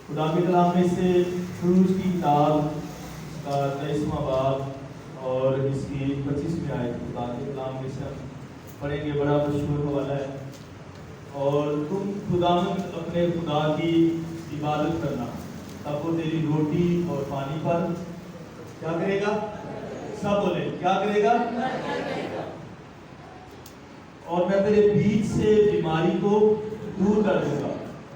خدا کے کلام میں سے خروج کی کتاب کا 23واں باب اور اس کی 25ویں آیت خدا کے کلام میں سے ہم پڑھیں گے۔ بڑا مشہور حوالہ ہے۔ اور تم خداوند اپنے خدا کی عبادت کرنا، تب وہ تیری روٹی اور پانی پر کیا کرے گا؟ سب بولے کیا کرے گا؟ اور میں تیرے بیچ سے بیماری کو دور کر دوں گا،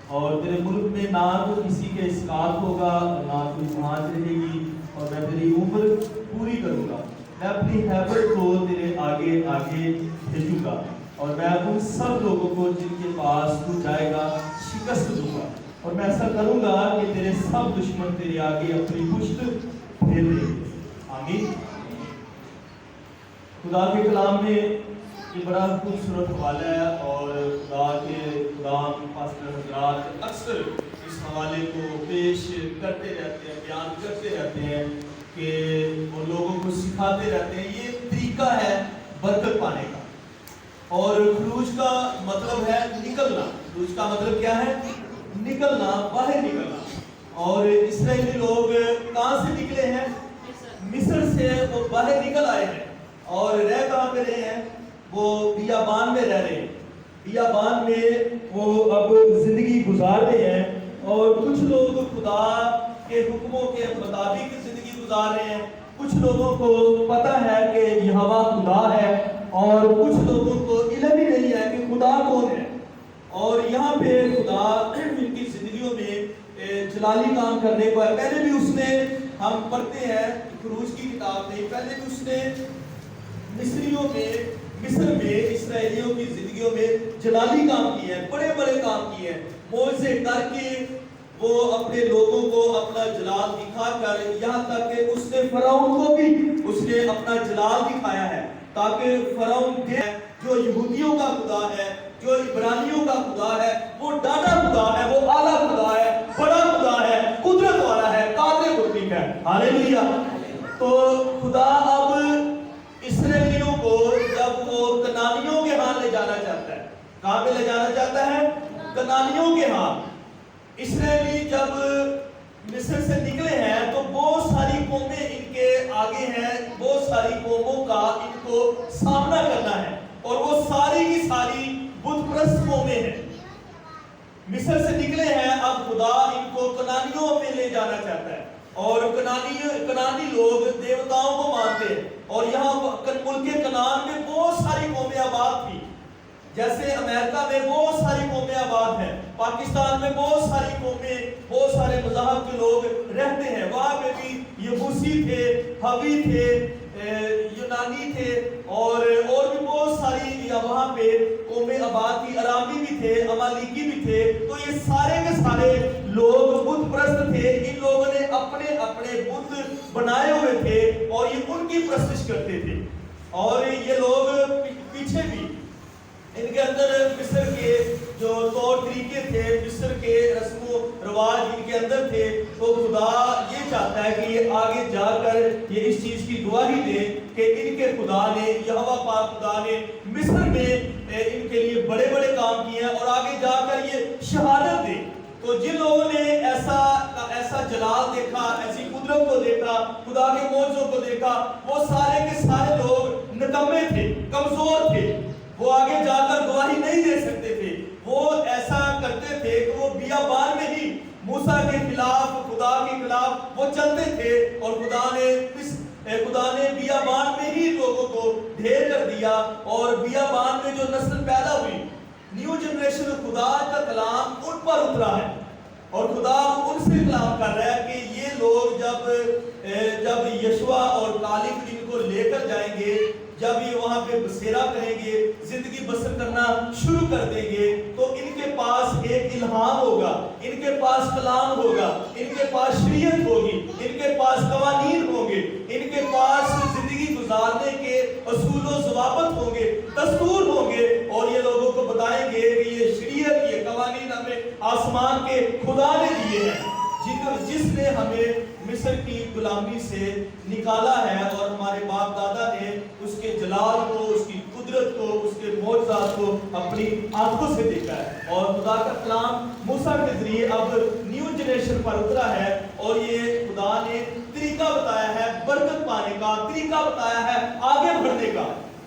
اور تیرے ملک میں نہ تو کسی کے اسقاط ہوگا، نہ کوئی بھانج رہے گی، اور میں تیری عمر پوری کروں گا۔ میں اپنی ہیبت کو تیرے آگے آگے بھیجوں گا، اور میں ان سب لوگوں کو جن کے پاس تو جائے گا شکست دوں گا، اور میں ایسا کروں گا کہ تیرے سب دشمن تیرے آگے اپنی پشت پھیر دیں گے۔ آمین۔ خدا کے کلام میں یہ بڑا خوبصورت حوالہ ہے، اور خدا کے پاسٹر حضرات اکثر اس حوالے کو پیش کرتے رہتے ہیں، بیان کرتے رہتے ہیں کہ وہ لوگوں کو سکھاتے رہتے ہیں۔ یہ طریقہ ہے برکت پانے کا، اور خروج کا مطلب ہے نکلنا۔ خروج کا مطلب کیا ہے؟ نکلنا، باہر نکلنا۔ اور اسرائیلی لوگ کہاں سے نکلے ہیں؟ مصر سے وہ باہر نکل آئے ہیں، اور رہ کہاں پہ رہے ہیں؟ وہ بیابان میں رہ رہے ہیں۔ بیابان میں وہ اب زندگی گزار رہے ہیں، اور کچھ لوگ خدا کے حکموں کے مطابق زندگی گزار رہے ہیں۔ کچھ لوگوں کو پتہ ہے کہ یہوہ خدا ہے، اور کچھ لوگوں کو علم ہی نہیں ہے کہ خدا کون ہے۔ اور یہاں پہ خدا ان کی زندگیوں میں جلالی کام کرنے کو ہے۔ پہلے بھی اس نے، ہم پڑھتے ہیں خروج کی کتاب میں، پہلے بھی اس نے مصر میں اسرائیلیوں کی زندگیوں میں جلالی کام کیے ہیں، بڑے بڑے کام کیے ہیں، معجزے کر کے وہ اپنے لوگوں کو اپنا جلال دکھا کر، یہاں تک کہ اس نے فرعون کو بھی اس نے اپنا جلال دکھایا ہے، تاکہ فرعون دیکھے جو یہودیوں کا خدا ہے، جو عبرانیوں کا خدا ہے، وہ ڈاڈا خدا ہے، وہ اعلیٰ خدا ہے، بڑا خدا ہے، قدرت والا ہے، قادر مطلق ہے۔ ہاللیلویہ۔ تو خدا اب اسرائیلیوں کو جب وہ کنانیوں کے ہاں لے جانا چاہتا ہے، کہاں پہ لے جانا چاہتا ہے؟ کنانیوں کے ہاں۔ اسرائیلی جب مصر سے نکلے ہیں تو بہت ساری قومیں ان کے آگے ہیں، بہت ساری قوموں کا ان کو سامنا کرنا ہے، اور وہ ساری کی ساری بت پرست قومیں ہیں۔ مصر سے نکلے ہیں، اب خدا ان کو کنانیوں میں لے جانا چاہتا ہے، اور کنانی لوگ دیوتاؤں کو مانتے ہیں، اور یہاں ملک کنان میں بہت ساری قومیں آباد تھی۔ جیسے امریکہ میں بہت ساری قومیں آباد ہیں، پاکستان میں بہت ساری قومیں، بہت سارے مذاہب کے لوگ رہتے ہیں، وہاں پہ بھی یبوسی تھے، حوی تھے، یونانی تھے، اور بھی بہت ساری وہاں پہ قومیں آباد تھی، ارامی بھی تھے، امالیکی بھی تھے۔ تو یہ سارے کے سارے لوگ بت پرست تھے، ان لوگوں نے اپنے اپنے بت بنائے ہوئے تھے، اور یہ ان کی پرستش کرتے تھے۔ اور یہ لوگ پیچھے بھی ان کے اندر مصر کے جو طور طریقے تھے، مصر کے رسم و رواج ان کے اندر تھے، تو خدا یہ چاہتا ہے کہ یہ آگے جا کر یہ اس چیز کی گواہی دے کہ ان کے خدا نے، یہوہ پاک خدا نے مصر میں ان کے لیے بڑے بڑے کام کیے ہیں، اور آگے جا کر یہ شہادت دے۔ تو جن لوگوں نے ایسا جلال دیکھا، ایسی قدرت کو دیکھا، خدا کے معجزوں کو دیکھا، وہ سارے کے سارے لوگ نکمے تھے، کمزور تھے، وہ آگے جا کر گواہی نہیں دے سکتے تھے۔ وہ ایسا کرتے تھے کہ وہ بیابان میں ہی موسیٰ کے خلاف، خدا کے خلاف وہ چلتے تھے، اور خدا نے بیابان میں ہی لوگوں کو ڈھیر کر دیا، اور بیابان میں جو نسل پیدا ہوئی، نیو جنریشن، خدا کا کلام ان پر اترا ہے، اور خدا ان سے کلام کر رہا ہے کہ یہ لوگ جب یشوع اور کالب ان کو لے کر جائیں گے، جب یہ وہاں پہ بسیرا کریں گے، زندگی بسر کرنا شروع کر دیں گے، تو ان کے پاس ایک الہام ہوگا، ان کے پاس کلام ہوگا، ان کے پاس شریعت ہوگی، ان کے پاس قوانین ہوں گے، ان کے پاس زندگی گزارنے کے اصول و ضوابط ہوں گے، دستور ہوں گے، اور یہ لوگوں کو بتائیں گے کہ یہ شریعت، یہ قوانین ہمیں آسمان کے خدا نے دیے ہیں، جس نے ہمیں مصر کی غلامی سے نکالا ہے، اور ہمارے باپ دادا نے اس کے جلال کو، اس کی قدرت قدرت کو، اس کے معجزات کو اپنی آنکھوں سے دیکھا ہے، اور خدا کا کلام موسیٰ کے ذریعے اب نیو جنریشن پر اترا ہے، اور یہ خدا نے طریقہ بتایا ہے برکت پانے کا، طریقہ بتایا ہے آگے بڑھنے کا۔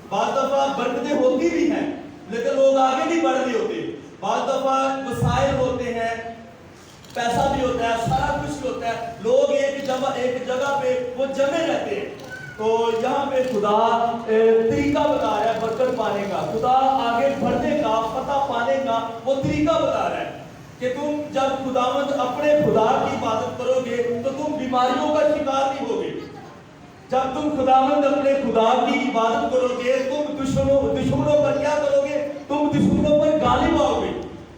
بعض دفعہ برکتیں ہوتی بھی ہیں لیکن لوگ آگے نہیں بڑھ رہے ہوتے، بعض دفعہ وسائل ہوتے ہیں، پیسہ بھی ہوتا ہے، سارا کچھ ہوتا ہے، لوگ ایک جگہ پہ وہ جمے رہتے ہیں۔ تو یہاں پہ خدا طریقہ بتا رہا ہے برکت پانے کا، خدا آگے بڑھنے کا، فتح پانے کا وہ طریقہ بتا رہا ہے کہ تم جب خداوند اپنے خدا کی عبادت کرو گے تو تم بیماریوں کا شکار نہیں ہوگے، جب تم خداوند اپنے خدا کی عبادت کرو گے تم دشمنوں پر کیا کرو گے؟ تم دشمنوں پر غالب آؤ گے۔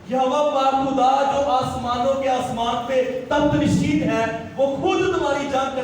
یہوہ پاک خدا جو آسمانوں کے آسمان پہ تخت نشین ہے، وہ خود تمہاری جنگ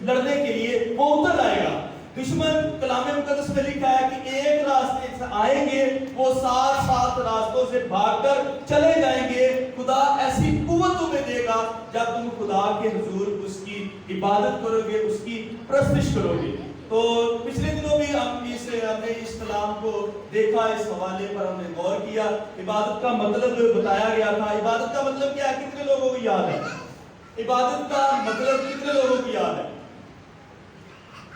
لڑنے کے لیے وہ اتر آئے گا۔ دشمن کلام مقدس میں لکھا ہے کہ ایک راستے سے آئیں گے، وہ 7 راستوں سے بھاگ کر چلے جائیں گے۔ خدا ایسی قوت تمہیں دے گا جب تم خدا کے حضور اس کی عبادت کرو گے، اس کی پرستش کرو گے۔ تو پچھلے دنوں بھی ہم نے اس کلام کو دیکھا، اس حوالے پر ہم نے غور کیا۔ عبادت کا مطلب بتایا گیا تھا۔ عبادت کا مطلب کیا ہے؟ کتنے لوگوں کو یاد ہے؟ عبادت کا مطلب کتنے لوگوں کو یاد ہے؟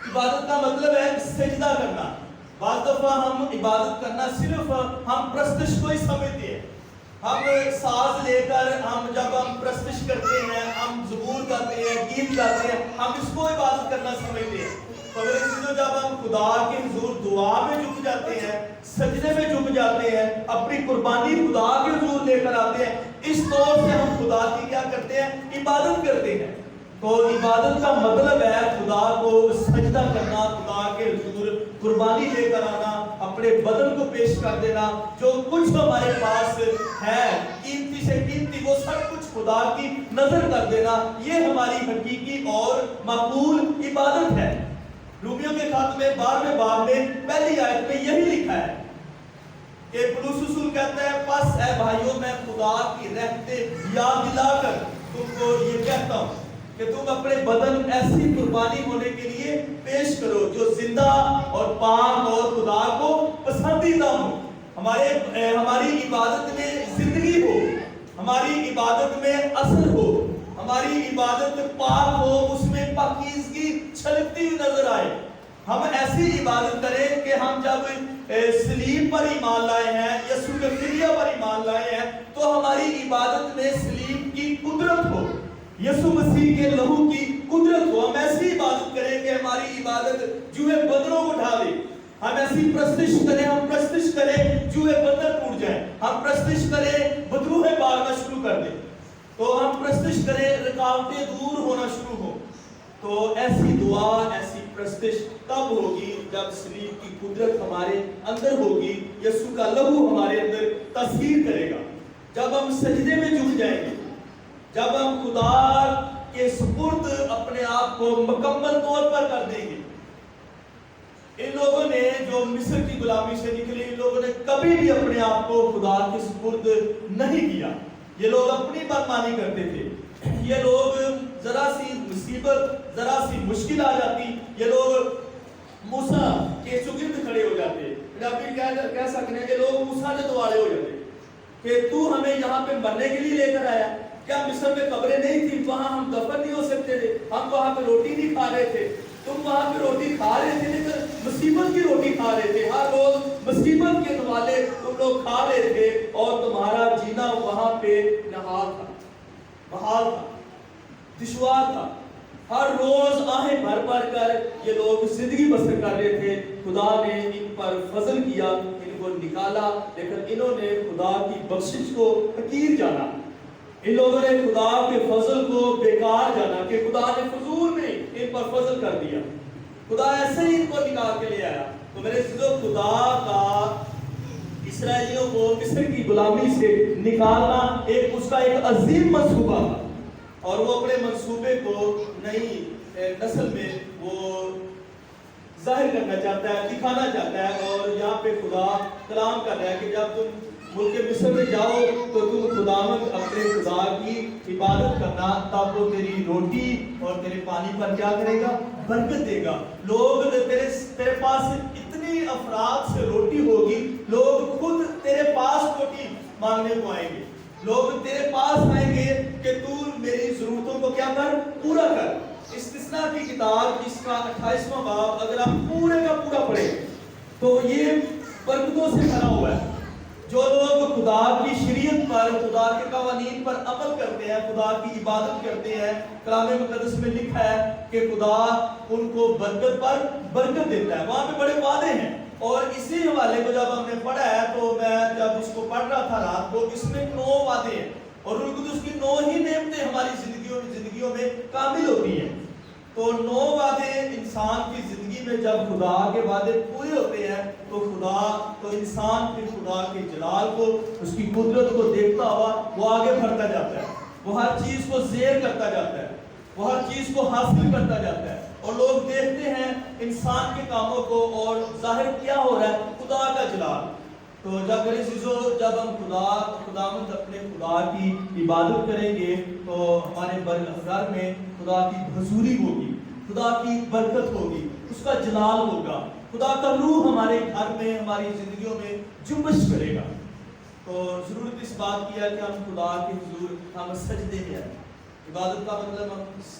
عبادت کا مطلب ہے سجدہ کرنا۔ بعض دفعہ ہم عبادت کرنا صرف ہم پرستش کو ہی سمجھتے ہیں، ہم ساز لے کر جب ہم پرستش کرتے ہیں، ہم زبور گاتے ہیں، گیت گاتے ہیں، ہم اس کو عبادت کرنا سمجھتے ہیں۔ تو میرے عزیزو، جب ہم خدا کے حضور دعا میں جھک جاتے ہیں، سجدے میں جھک جاتے ہیں، اپنی قربانی خدا کے حضور لے کر آتے ہیں، اس طور سے ہم خدا کی کیا کرتے ہیں؟ عبادت کرتے ہیں۔ تو عبادت کا مطلب ہے خدا کو سجدہ کرنا، خدا کے حضور قربانی لے کر آنا، اپنے بدن کو پیش کر دینا، جو کچھ ہمارے پاس ہے قیمتی سے قیمتی وہ سب کچھ خدا کی نظر کر دینا، یہ ہماری حقیقی اور مقبول عبادت ہے۔ رومیوں کے خط میں 12ویں باب میں پہلی آیت میں یہی لکھا ہے کہ پولس رسول کہتا ہے، پس اے بھائیوں میں خدا کی رحمتیں یاد دلا کر تم کو یہ کہتا ہوں کہ تم اپنے بدن ایسی قربانی ہونے کے لیے پیش کرو جو زندہ اور پاک اور خدا کو پسندیدہ ہو۔ ہماری عبادت میں زندگی ہو، ہماری عبادت میں اثر ہو، ہماری عبادت پاک ہو، اس میں پاکیزگی چھلکتی ہوئی نظر آئے۔ ہم ایسی عبادت کریں کہ ہم جب صلیب پر ایمان لائے ہیں، یسوع کے فدیہ پر ایمان لائے ہیں، تو ہماری عبادت میں صلیب کی قدرت ہو، یسوع مسیح کے لہو کی قدرت ہو۔ ہم ایسی عبادت کریں کہ ہماری عبادت جوئے بدنوں کو ڈھا دے۔ ہم ایسی پرستش کریں جوئے بدن ٹوٹ جائیں، ہم پرستش کریں بدروہیں بھاگنا شروع کر دیں، تو ہم پرستش کریں رکاوٹیں دور ہونا شروع ہو۔ تو ایسی دعا، ایسی پرستش تب ہوگی جب صلیب کی قدرت ہمارے اندر ہوگی، یسوع کا لہو ہمارے اندر تاثیر کرے گا۔ جب ہم سجدے میں جھک جائیں گے، جب ہم خدا کے سپرد اپنے آپ کو مکمل طور پر کر دیں گے۔ ان لوگوں نے جو مصر کی غلامی سے نکلے، ان لوگوں نے کبھی بھی اپنے آپ کو خدا کے سپرد نہیں کیا۔ یہ لوگ اپنی منمانی کرتے تھے۔ یہ لوگ ذرا سی مصیبت، ذرا سی مشکل آ جاتی، یہ لوگ موسیٰ کے چگرد کھڑے ہو جاتے۔ کہہ سکتے ہیں کہ لوگ موسیٰ کے دوارے ہو جاتے کہ تو ہمیں یہاں پہ مرنے کے لیے لے کر آیا، کیا مصر میں قبریں نہیں تھی؟ وہاں ہم دفن نہیں ہو سکتے تھے، ہم وہاں پہ روٹی نہیں کھا رہے تھے، تم وہاں پہ روٹی کھا رہے تھے لیکن مصیبت کی روٹی کھا رہے تھے، ہر روز مصیبت کے نوالے تم لوگ کھا رہے تھے، اور تمہارا جینا وہاں پہ محال تھا، دشوار تھا۔ ہر روز آہیں بھر بھر کر یہ لوگ زندگی بسر کر رہے تھے۔ خدا نے ان پر فضل کیا، ان کو نکالا، لیکن انہوں نے خدا کی بخشش کو حقیر جانا۔ ان لوگوں نے خدا کے فضل کو بیکار جانا کہ خدا نے فضول میں ان پر فضل کر دیا، خدا ایسے ہی ان کو نکال کے لے آیا۔ تو میرے عزیزو، خدا کا اسرائیلیوں کو مصر کی غلامی سے نکالنا اس کا ایک عظیم منصوبہ تھا، اور وہ اپنے منصوبے کو نئی نسل میں وہ ظاہر کرنا چاہتا ہے، دکھانا چاہتا ہے۔ اور یہاں پہ خدا کلام کر رہا ہے کہ جب تم ملک مصر میں جاؤ تو تم خداوند اپنے خدا کی عبادت کرنا، تب وہ تیری روٹی اور تیرے پانی پر کیا کرے گا؟ برکت دے گا۔ لوگ تیرے پاس اتنی جتنی افراد سے روٹی ہوگی لوگ خود تیرے پاس روٹی مانگنے کو آئیں گے، لوگ تیرے پاس آئیں گے کہ تو میری ضرورتوں کو کیا کر، پورا کر۔ استثناء کی کتاب اس کا 28واں باب اگر آپ پورے کا پورا پڑھیں تو یہ برکتوں سے بھرا ہوا ہے۔ جو لوگ خدا کی شریعت پر، خدا کے قوانین پر عمل کرتے ہیں، خدا کی عبادت کرتے ہیں، کلام مقدس میں لکھا ہے کہ خدا ان کو برکت پر برکت دیتا ہے۔ وہاں پہ بڑے وعدے ہیں، اور اسی حوالے کو جب ہم نے پڑھا ہے تو میں جب اس کو پڑھ رہا تھا رات کو، اس میں 9 وعدے ہیں، اور روح القدس کی 9 ہی نعمتیں ہماری زندگیوں میں کامل ہوتی ہیں۔ تو 9 وعدے انسان کی زندگی میں جب خدا کے وعدے پورے ہوتے ہیں تو انسان پھر خدا کے جلال کو، اس کی قدرت کو دیکھتا ہوا وہ آگے بڑھتا جاتا ہے، وہ ہر چیز کو زیر کرتا جاتا ہے، وہ ہر چیز کو حاصل کرتا جاتا ہے، اور لوگ دیکھتے ہیں انسان کے کاموں کو اور ظاہر کیا ہو رہا ہے، خدا کا جلال۔ تو جب ہم خداوند اپنے خدا کی عبادت کریں گے تو ہمارے گھر میں خدا کی حضوری ہوگی، خدا کی برکت ہوگی، اس کا جلال ہوگا، خدا کا روح ہمارے گھر میں، ہماری زندگیوں میں جنبش کرے گا۔ تو ضرورت اس بات کی ہے کہ ہم خدا کے حضور ہم سجدے میں آئیں۔ عبادت کا مطلب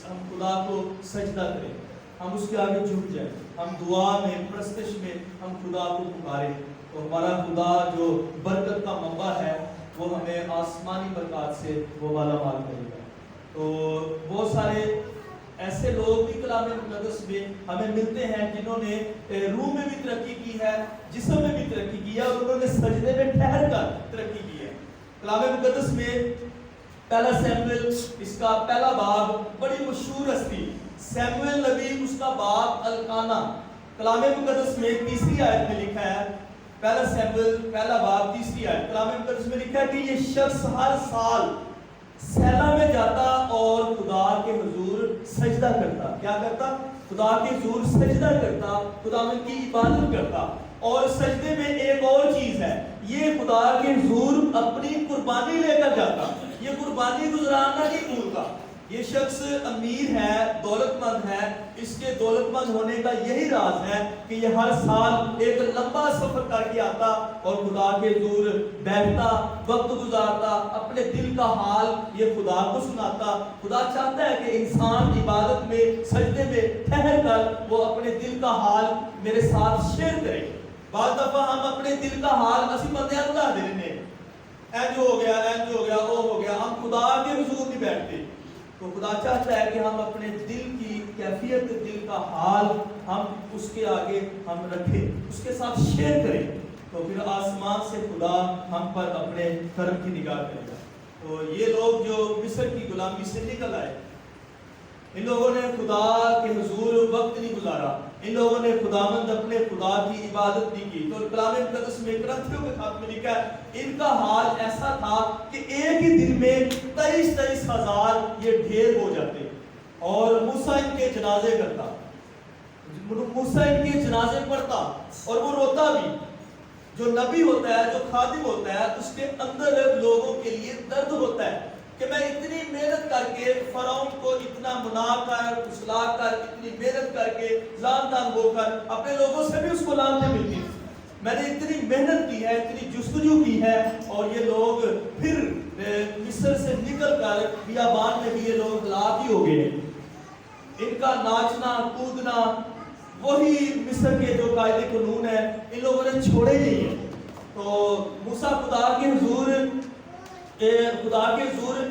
ہم خدا کو سجدہ کریں، ہم اس کے آگے جھک جائیں، ہم دعا میں، پرستش میں ہم خدا کو پکاریں، تو ہمارا خدا جو برکت کا منبع ہے وہ ہمیں آسمانی برکات سے وہ مالا مال کرے گا۔ تو بہت سارے ایسے لوگ بھی کلام مقدس میں ہمیں ملتے ہیں جنہوں نے روح میں بھی ترقی کی ہے، جسم میں بھی ترقی کی ہے، اور انہوں نے سجدے میں ٹھہر کر ترقی کی ہے۔ کلام مقدس میں پہلا سیموئیل اس کا پہلا باب بڑی مشہور ہستی، سیموئیل نبی اس کا باب القانا، کلام مقدس میں 3 آیت میں لکھا ہے، پہلا سیموئیل پہلا باب 3 آیت، کلام مقدس میں لکھا ہے کہ یہ شخص ہر سال سیلا میں جاتا اور خدا کے حضور سجدہ کرتا۔ کیا کرتا؟ خدا کے حضور سجدہ کرتا، خدا کی عبادت کرتا۔ اور سجدے میں ایک اور چیز ہے، یہ خدا کے حضور اپنی قربانی لے کر جاتا، یہ قربانی گزرانا نہیں بھولتا۔ یہ شخص امیر ہے، دولت مند ہے، اس کے دولت مند ہونے کا یہی راز ہے کہ یہ ہر سال ایک لمبا سفر کر کے آتا اور خدا کے حضور بیٹھتا، وقت گزارتا، اپنے دل کا حال یہ خدا کو سناتا۔ خدا چاہتا ہے کہ انسان عبادت میں، سجدے میں ٹھہر کر وہ اپنے دل کا حال میرے ساتھ شیئر کرے۔ بعض دفعہ ہم اپنے دل کا حال اسی بندے اندھا دے لینے، اینج ہو گیا، اینج ہو گیا، وہ ہو گیا، ہم خدا کے حضور نہیں بیٹھتے۔ تو خدا چاہتا ہے کہ ہم اپنے دل کی کیفیت، دل کا حال ہم اس کے آگے ہم رکھیں، اس کے ساتھ شیئر کریں، تو پھر آسمان سے خدا ہم پر اپنے کرم کی نگاہ کرے گا۔ تو یہ لوگ جو مصر کی غلامی سے نکل آئے، ان لوگوں نے خدا کے حضور وقت نہیں گزارا، ان لوگوں نے خداوند اپنے خدا کی عبادت نہیں کی۔ تو کلام مقدس میں کرنتھیوں کے خط میں لکھا ہے ان کا حال ایسا تھا کہ ایک ہی دن میں 23 ہزار یہ ڈھیر ہو جاتے، اور موسیٰ ان کے جنازے کرتا، موسیٰ ان کے جنازے پڑھتا، اور وہ روتا بھی۔ جو نبی ہوتا ہے، جو خادم ہوتا ہے، اس کے اندر لوگوں کے لیے درد ہوتا ہے کہ میں اتنی محنت کر کے فرعون کو اتنا منا کر، پھسلا کر، اتنی محنت کر کے، لان تان ہو کر، اپنے لوگوں سے بھی اس کو لانتیں ملتی، میں نے اتنی محنت کی ہے، اتنی جستجو کی ہے، اور یہ لوگ پھر مصر سے نکل کر بیابان میں بھی یہ لوگ ہلاک ہی ہو گئے۔ ان کا ناچنا کودنا وہی مصر کے جو قاعدے قانون ہے ان لوگوں نے چھوڑے نہیں ہیں۔ تو موسیٰ خدا کے حضور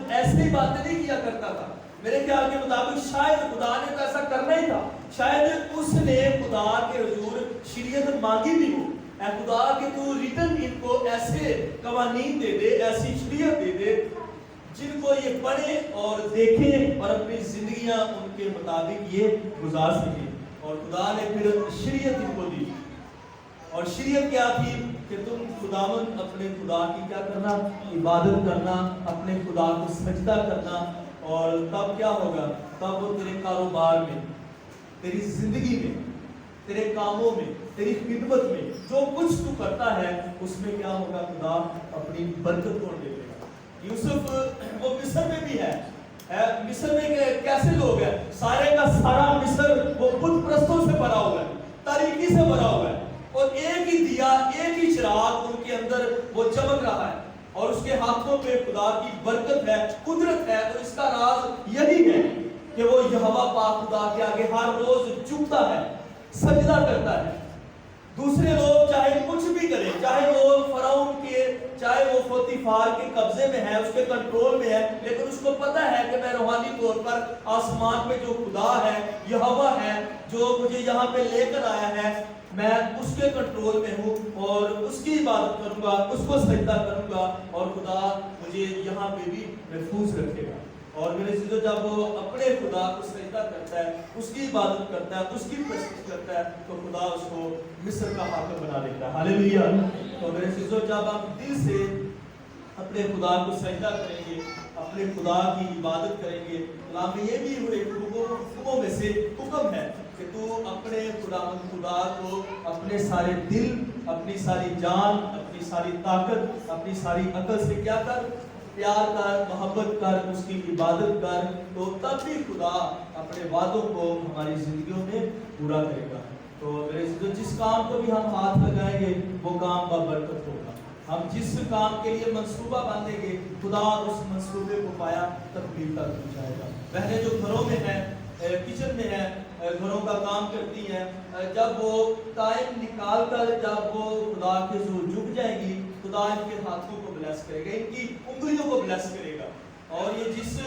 ایسی باتیں نہیں کیا کرتا تھا، میرے خیال کے مطابق شاید خدا نے تو ایسا کرنا ہی تھا، شاید اس نے خدا کے حضور شریعت مانگی بھی ہو، اے خدا کہ تو ریٹن ان کو ایسے قوانین دے دے، ایسی شریعت دے دے جن کو یہ پڑھیں اور دیکھیں اور اپنی زندگیاں ان کے مطابق یہ گزار سکیں۔ اور خدا نے پھر شریعت ان کو دی، اور شریعت کیا تھی کہ تم خداوند اپنے خدا کی کیا کرنا، عبادت کرنا، اپنے خدا کو سجدہ کرنا، اور تب کیا ہوگا، تب وہ تیرے کاروبار میں، تیری زندگی میں، تیرے کاموں میں، تیری خدمت میں جو کچھ تو کرتا ہے اس میں کیا ہوگا، خدا اپنی برکت کو دے دے گا۔ یوسف وہ مصر میں بھی ہے، مصر میں کیسے لوگ ہیں، سارے کا سارا مصر وہ بت پرستوں سے بھرا ہوا ہے، تاریکی سے بھرا ہوا ہے، اور ایک ہی دیا، ایک ہی چراغ ان کے اندر وہ چمک رہا ہے، اور اس کے ہاتھوں پہ خدا کی برکت ہے، قدرت ہے، اور اس کا راز یہی ہے کہ وہ یہوہ پاک خدا کے آگے ہر روز جھکتا ہے، سجدہ کرتا ہے۔ دوسرے لوگ چاہے کچھ بھی کریں، چاہے وہ فرعون کے، چاہے وہ پوتیفار کے قبضے میں ہے، اس کے کنٹرول میں ہے، لیکن اس کو پتا ہے کہ میں روحانی طور پر آسمان میں جو خدا ہے، یہوہ ہے، جو مجھے یہاں پہ لے کر آیا ہے، میں اس کے کنٹرول میں ہوں اور اس کی عبادت کروں گا، اس کو سجدہ کروں گا، اور خدا مجھے یہاں پہ بھی محفوظ رکھے گا۔ اور میرے عزیزو، جب وہ اپنے خدا کو سجدہ کرتا ہے، اس کی عبادت کرتا ہے، اس کی پرستش کرتا ہے، تو خدا اس کو مصر کا حاکم بنا دیتا ہے۔ ہاللیلویہ۔ تو میرے عزیزو، جب ہم دل سے اپنے خدا کو سجدہ کریں گے، اپنے خدا کی عبادت کریں گے، کلام میں یہ بھی ایک حکموں میں سے حکم ہے کہ تو اپنے خدا کو اپنے سارے دل، اپنی ساری جان، اپنی ساری طاقت، اپنی ساری عقل سے کیا کر، پیار کر، محبت کر، اس کی عبادت کر، تو تب بھی خدا اپنے وعدوں کو ہماری زندگیوں میں پورا کرے گا۔ تو میرے عزیزو، جس کام کو بھی ہم ہاتھ لگائیں گے وہ کام بابرکت ہوگا۔ ہم جس کام کے لیے منصوبہ باندھیں گے، خدا اس منصوبے کو پایا تکمیل تک پہنچائے گا۔ بہنیں جو گھروں میں ہیں، کچن میں ہیں، گھروں کا کام کرتی ہیں، جب وہ ٹائم نکال کر جب وہ خدا کے حضور جھک جائیں گی، خدا ان کے ہاتھوں کو بلیس کرے گا، ان کی انگلیوں کو بلیس کرے گا۔ اور یہ جس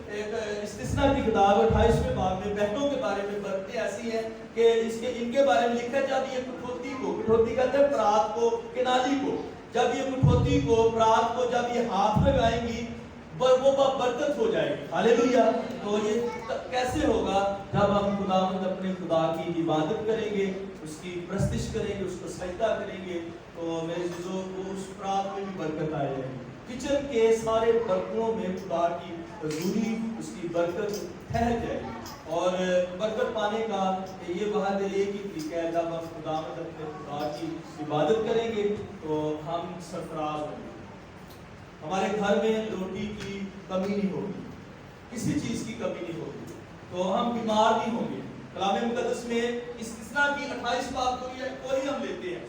ایک استثناء کی کتاب 28ویں باب میں بہنوں کے بارے میں برکتیں ایسی ہیں کہ ان کے بارے میں لکھا ہے، جب یہ کٹھوتی کہتے ہیں پرات کو، کنالی کو، جب یہ کٹھوتی کو، پرات کو جب یہ ہاتھ لگائیں گی وہ برکت ہو جائے گی۔ ہاللیلویہ۔ تو یہ کیسے ہوگا؟ جب ہم خداوند اپنے خدا کی عبادت کریں گے، اس کی پرستش کریں گے، اس کو سجدہ کریں گے، تو میرے عزیزو اس پرات میں بھی برکت آ جائے گی۔ کچن کے سارے برتنوں میں خدا کی حضوری، اس کی برکت ٹھہر جائے گی۔ اور برکت پانے کا یہ بہت ایک ہی طریقہ ہے، جب ہم خداوند اپنے خدا کی عبادت کریں گے تو ہم سرفراز ہوں گے، ہمارے گھر میں روٹی کی کمی نہیں ہوگی، کسی چیز کی کمی نہیں ہوگی، تو ہم بیمار نہیں ہوں گے۔ کلام مقدس میں استثناء کی 28 باب کو ہی ہم لیتے ہیں،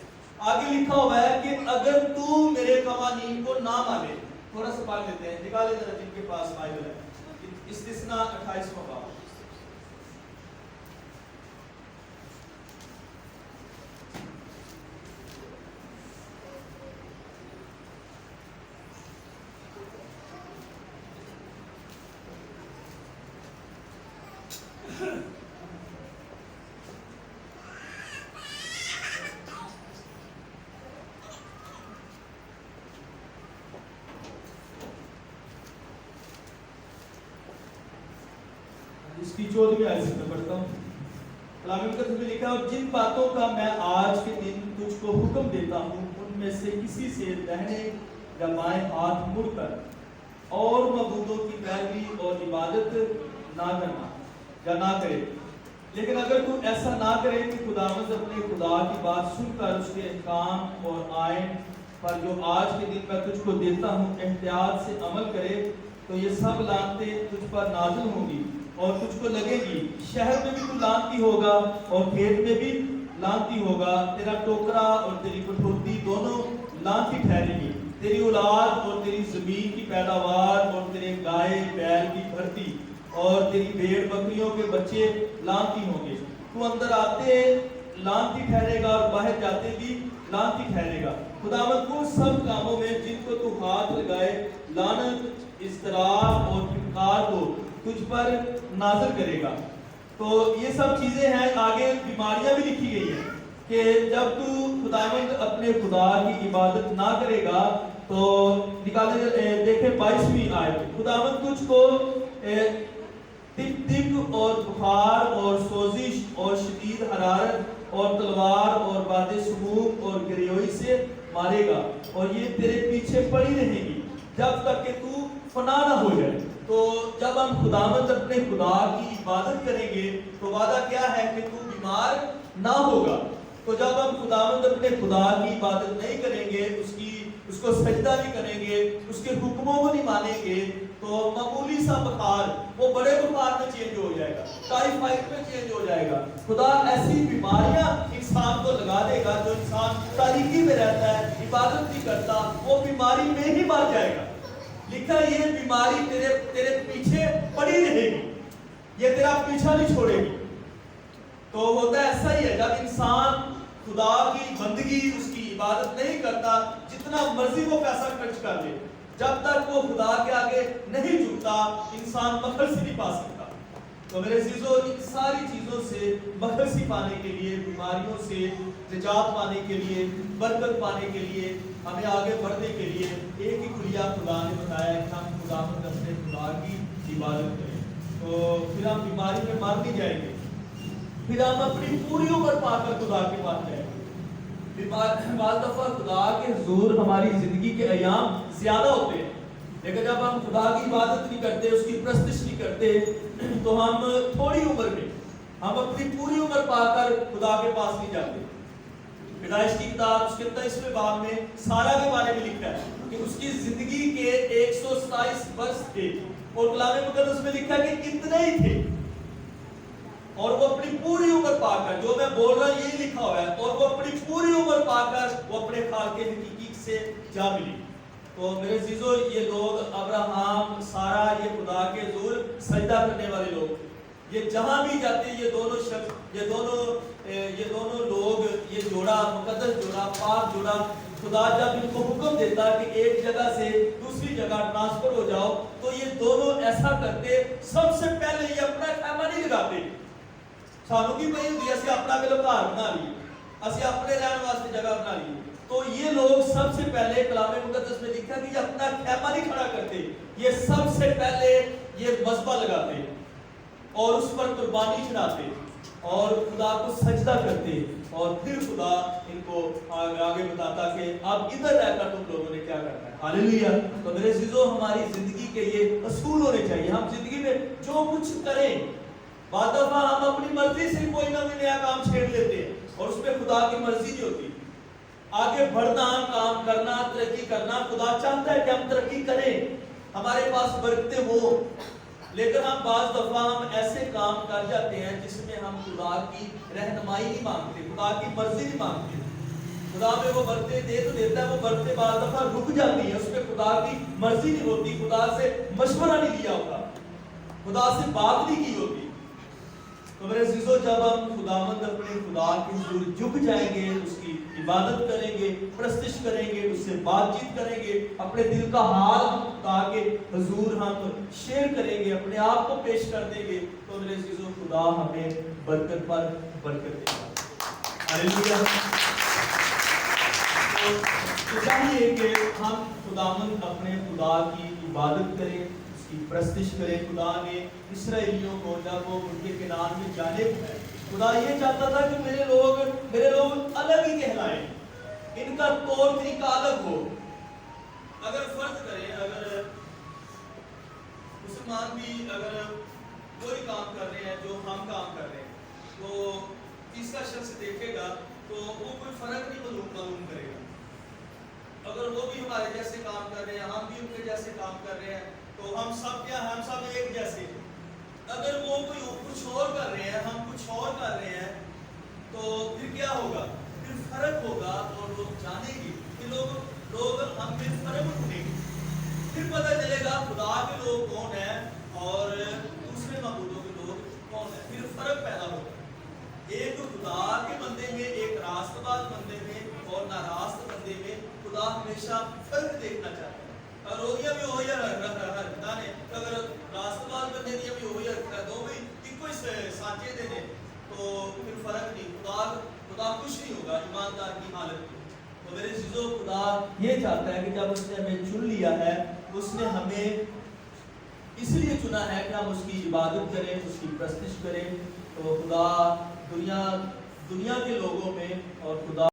آگے لکھا ہوا ہے کہ اگر تو میرے قوانین کو نہ مانے، تھوڑا سا پڑھ لیتے ہیں، نکالے ذرا جن کے پاس بائبل ہے، استثناء 28واں باب۔ اس کی 14ویں آیت سے میں پڑھتا ہوں۔ کلام مقدس میں لکھا ہے، اور جن باتوں کا میں آج کے دن تجھ کو حکم دیتا ہوں، ان میں سے کسی سے دہنے یا بائیں ہاتھ مڑ کر اور معبودوں کی پیروی اور عبادت نہ کرنا یا نہ کرے، لیکن اگر تو ایسا نہ کرے کہ خداوند اپنے خدا کی بات سن کر اس کے احکام اور آئین پر جو آج کے دن میں تجھ کو دیتا ہوں احتیاط سے عمل کرے، تو یہ سب لعنتیں تجھ پر نازل ہوں گی اور تجھ کو لگے گی۔ شہر میں بھی تو لعنتی ہوگا اور کھیت میں بھی لعنتی ہوگا، تیرا ٹوکرا اور تیری کٹھوتی دونوں لعنتی ٹھہرے گی، تیری اولاد اور تیری زمین کی پیداوار اور تیرے گائے بیل کی بھرتی اور تیری بھیڑ بکریوں کے بچے لعنتی ہوں گے۔ تو اندر آتے لعنتی ٹھہرے گا اور باہر جاتے بھی لعنتی ٹھہرے گا۔ خداوند ان سب کاموں میں جن کو تو ہاتھ لگائے لعنت، اضطراب اور انکار کو تجھ پر نازل کرے گا۔ تو یہ سب چیزیں ہیں، آگے بیماریاں بھی لکھی گئی ہیں کہ جب تو خداوند اپنے خدا کی عبادت نہ کرے گا تو نکالے دیکھیں 22ویں آیت، خداوند تجھ کو تک اور بخار اور سوزش اور شدید حرارت اور تلوار اور باد سموم اور گریوئی سے مارے گا، اور یہ تیرے پیچھے پڑی رہے گی جب تک کہ تو فنا نہ ہو جائے۔ تو جب ہم خداوند اپنے خدا کی عبادت کریں گے تو وعدہ کیا ہے کہ تو بیمار نہ ہوگا۔ تو جب ہم خداوند اپنے خدا کی عبادت نہیں کریں گے، اس کو سجدہ نہیں کریں گے، اس کے حکموں کو نہیں مانیں گے، تو معمولی سا بخار وہ بڑے بخار میں چینج ہو جائے گا، ٹائیفائڈ میں چینج ہو جائے گا۔ خدا ایسی بیماریاں انسان کو لگا دے گا، جو انسان تاریکی میں رہتا ہے، عبادت نہیں کرتا، وہ بیماری میں ہی مر جائے گا۔ لکھا یہ بیماری تیرے پیچھے پڑی رہے گی، یہ تیرا پیچھا نہیں چھوڑے گی۔ تو ہوتا ایسا ہی ہے، جب انسان خدا کی بندگی، اس کی عبادت نہیں کرتا، جتنا مرضی وہ پیسہ خرچ کر لے، جب تک وہ خدا کے آگے نہیں جھکتا، انسان مخلصی نہیں پا سکتا۔ تو میرے عزیزو، ان ساری چیزوں سے مخلصی پانے کے لیے، بیماریوں سے نجات پانے کے لیے، برکت پانے کے لیے، ہمیں آگے بڑھنے کے لیے ایک ہی کلیہ خدا نے بتایا کہ ہم خداوند اپنے خدا کی عبادت کریں۔ تو پھر ہم بیماری میں مار نہیں جائیں گے، پھر ہم اپنی پوری عمر پا کر خدا کے پاس جائیں گے۔ بعض دفعہ خدا کے حضور ہماری زندگی کے ایام زیادہ ہوتے ہیں، لیکن جب ہم خدا کی عبادت نہیں کرتے، اس کی پرستش نہیں کرتے، تو ہم تھوڑی عمر میں، ہم اپنی پوری عمر پا کر خدا کے پاس نہیں جاتے۔ پیدائش کی کتاب اس کے 23ویں باب میں سارہ کے بارے میں لکھا ہے کہ اس کی زندگی کے 127 برس تھے، اور کلام مقدس میں لکھا ہے کہ اتنے ہی تھے، اور وہ اپنی پوری عمر پا کر، جو میں بول رہا ہوں یہی لکھا ہوا ہے، اور وہ اپنی پوری عمر پا کر وہ اپنے خالق حقیقی سے جا ملی۔ تو میرے عزیزو، یہ لوگ ابراہم، سارہ، یہ خدا کے حضور سجدہ کرنے والے لوگ، یہ جہاں بھی جاتے ہیں، یہ دونوں شخص، یہ دونوں لوگ، یہ جوڑا، مقدس جوڑا، پاک جوڑا، خدا جب ان کو حکم دیتا کہ ایک جگہ سے دوسری جگہ ٹرانسفر ہو جاؤ، تو یہ دونوں ایسا کرتے۔ سب سے پہلے یہ اپنا خیمہ نہیں لگاتے، سانوں کی پئی ہوتی ہے اسی اپنا پہلے گھر بنا لیے، اسی اپنے رہن واسطے جگہ بنا لی۔ تو یہ لوگ سب سے پہلے کلام مقدس میں لکھا کہ یہ اپنا خیمہ نہیں کھڑا کرتے، یہ سب سے پہلے یہ مذبح لگاتے اور اس پر قربانی چڑھاتے اور خدا کو سجدہ کرتے، اور پھر خدا ان کو آگے بتاتا کہ اب ادھر رہ کر تم لوگوں نے کیا کرنا ہے۔ ہاللیلویہ۔ تو میرے عزیزو، ہماری زندگی کے یہ اصول ہونے چاہیے۔ ہم زندگی میں جو کچھ کریں، بعض دفعہ ہم اپنی مرضی سے کوئی نہ کوئی نیا کام چھیڑ لیتے ہیں، اور اس میں خدا کی مرضی نہیں ہوتی۔ آگے بڑھنا، کام کرنا، ترقی کرنا، خدا چاہتا ہے کہ ہم ترقی کریں، ہمارے پاس برکتیں ہوں، لیکن ہم بعض دفعہ ہم ایسے کام کر جاتے ہیں جس میں ہم خدا کی رہنمائی نہیں مانگتے، خدا کی مرضی نہیں مانگتے۔ خدا میں وہ برکتیں دے تو دیتا ہے، وہ برکتیں بعض دفعہ رک جاتی ہیں، اس میں خدا کی مرضی نہیں ہوتی، خدا سے مشورہ نہیں لیا ہوتا، خدا سے بات نہیں کی ہوتی۔ تو میرے عزیزو، جب ہم خداوند اپنے خدا کے حضور جھک جائیں گے، اس کی عبادت کریں گے، پرستش کریں گے، اس سے بات چیت کریں گے، اپنے دل کا حال ہم خدا کے حضور ہم شیئر کریں گے، اپنے آپ کو پیش کر دیں گے، تو میرے عزیزو خدا ہمیں برکت پر برکت دے گا۔ ہاللیلویہ۔ تو چاہیے کہ ہم خداوند اپنے خدا کی عبادت کریں، کی پرستش کرے۔ خدا نے اسرائیلیوں کو جب وہ ان کے کنعان میں جانے پائے، خدا یہ چاہتا تھا کہ میرے لوگ الگ ہی کہلائیں، ان کا طور طریقہ الگ ہو۔ اگر فرض کریں، اگر مسلمان بھی اگر کوئی کام کر رہے ہیں جو ہم کام کر رہے ہیں، تو تیسرا شخص دیکھے گا تو وہ کوئی فرق نہیں معلوم کرے گا۔ اگر وہ بھی ہمارے جیسے کام کر رہے ہیں، ہم بھی ان کے جیسے کام کر رہے ہیں، تو ہم سب ایک جیسے۔ اگر وہ کوئی کچھ اور کر رہے ہیں، ہم کچھ اور کر رہے ہیں، تو پھر کیا ہوگا؟ پھر فرق ہوگا، اور لوگ جانیں گے کہ لوگ ہم میں فرق ڈھونڈیں گے۔ پھر پتہ چلے گا خدا کے لوگ کون ہیں اور دوسرے معبودوں کے لوگ کون ہیں، پھر فرق پیدا ہوگا۔ ایک خدا کے بندے میں، ایک راست باز بندے میں اور ناراست بندے میں خدا ہمیشہ فرق دیکھنا چاہتا ہے۔ رویہ بھی ہوئی رکھتا نے، اگر راست باز بندے دیا بھی ہوئی رکھتا ہے، دو بھی ایک ہی سانچے دے دے، تو پھر فرق نہیں، خدا خوش نہیں ہوگا ایماندار کی حالت میں۔ تو میرے عزیزو، خدا یہ چاہتا ہے کہ جب اس نے ہمیں چن لیا ہے، اس نے ہمیں اس لیے چنا ہے کہ ہم اس کی عبادت کریں، اس کی پرستش کریں۔ تو خدا دنیا کے لوگوں میں اور خدا